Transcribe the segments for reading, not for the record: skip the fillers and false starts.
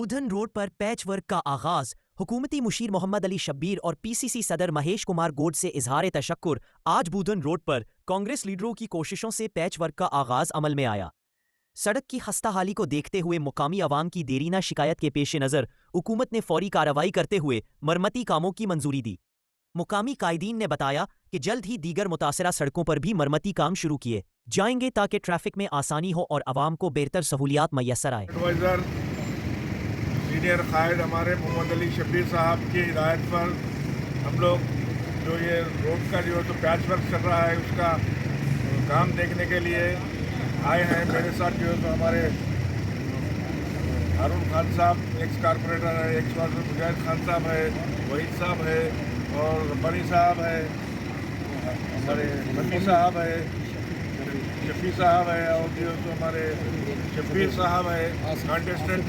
Budhan road पर patch work का आगाज। हुकूमती मुशीर मोहम्मद अली शब्बीर और पीसीसी सदर महेश कुमार गोड से इजहार तशक्कुर। आज बूधन रोड पर कांग्रेस लीडरों की कोशिशों से पैच वर्क का आगाज अमल में आया। सड़क की खस्ता हाली को देखते हुए मुकामी अवाम की देरीना शिकायत के पेश नज़र हुकूमत ने फौरी कार्रवाई करते हुए मरम्मती कामों की मंजूरी दी। मुकामी कायदीन ने बताया कि जल्द ही दीगर मुतासरा सड़कों पर भी मरम्मती काम शुरू किए जाएंगे ताकि ट्रैफिक में आसानी हो और अवाम को बेहतर सहूलियात मैसर आए। एडवाइज़र सीनियर कायद हमारे मोहम्मद अली शब्बीर साहब की हिदायत पर हम लोग जो ये रोड का जो तो पैच वर्क चल रहा है उसका काम देखने के लिए आए हैं। मेरे साथ जो है तो हमारे हारून खान साहब एक्स कारपोरेटर है, एक्स मुजाहिद खान साहब है, वहीद साहब है और रब्बानी साहब है, हमारे नबी साहब है, शफी साहब है और जो है तो हमारे शब्बीर साहब है, कॉन्टेस्टेंट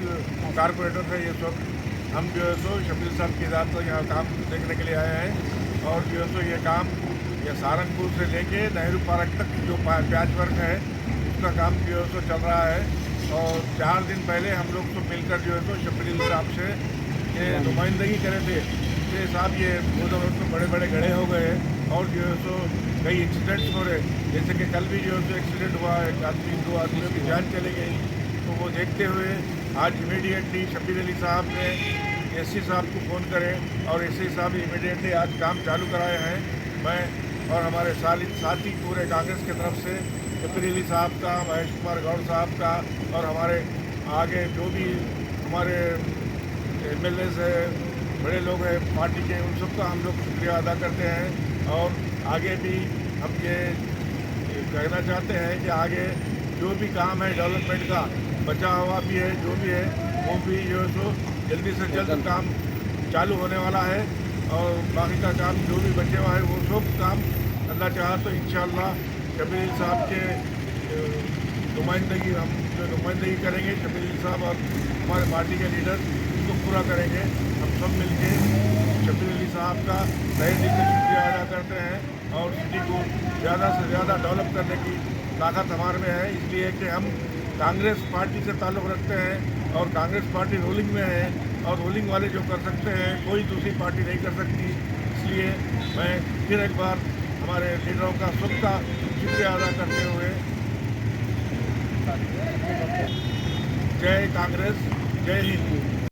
कारपोरेटर है। ये सब हम जो है तो शब्बीर साहब की हिदायत पर यहाँ काम देखने के लिए आए हैं और जो है तो ये काम ये सहारनपुर से लेके नेहरू पार्क तक जो पैच वर्क है उसका काम जो है तो चल रहा है। और 4 दिन पहले हम लोग तो मिलकर जो है तो शब्बीर साहब से ये नुमाइंदगी करे थे कि साहब ये बूधन रोड में बड़े बड़े गड्ढे हो गए और जो है तो कई एक्सीडेंट्स हो रहे, जैसे कि कल भी जो है तो एक्सीडेंट हुआ, एक आदमी 2 आदमियों की जान चली गई। तो वो देखते हुए आज इमीडिएटली शब्बीर अली साहब ने एससी साहब को फ़ोन करें और एससी साहब इमीडिएटली आज काम चालू कराए हैं। मैं और हमारे साथी पूरे कांग्रेस की तरफ से शब्बीर अली साहब का, महेश कुमार गौड़ साहब का और हमारे आगे जो भी हमारे MLAs है, बड़े लोग हैं पार्टी के, उन सबका हम लोग शुक्रिया अदा करते हैं। और आगे भी हम ये कहना चाहते हैं कि आगे जो भी काम है डेवलपमेंट का बचा हुआ भी है, जो भी है वो भी जो है तो जल्दी से जल्द काम चालू होने वाला है और बाकी का काम जो भी बचे हुआ है वो सब काम अल्लाह चाहा तो इंशाअल्लाह शब्बीर साहब के नुमाइंदगी हम जो नुमाइंदगी करेंगे शब्बीर साहब और हमारे पार्टी के लीडर उसको पूरा करेंगे। हम सब मिलके शब्बीर अली साहब का तहे दिल से शुक्रिया अदा करते हैं और सिटी को ज़्यादा से ज़्यादा डेवलप करने की ताकत हमारे में है, इसलिए कि हम कांग्रेस पार्टी से ताल्लुक़ रखते हैं और कांग्रेस पार्टी रूलिंग में है और रूलिंग वाले जो कर सकते हैं कोई दूसरी पार्टी नहीं कर सकती। इसलिए मैं फिर एक बार हमारे लीडरों का सबका शुक्रिया अदा करते हुए जय कांग्रेस, जय हिंद।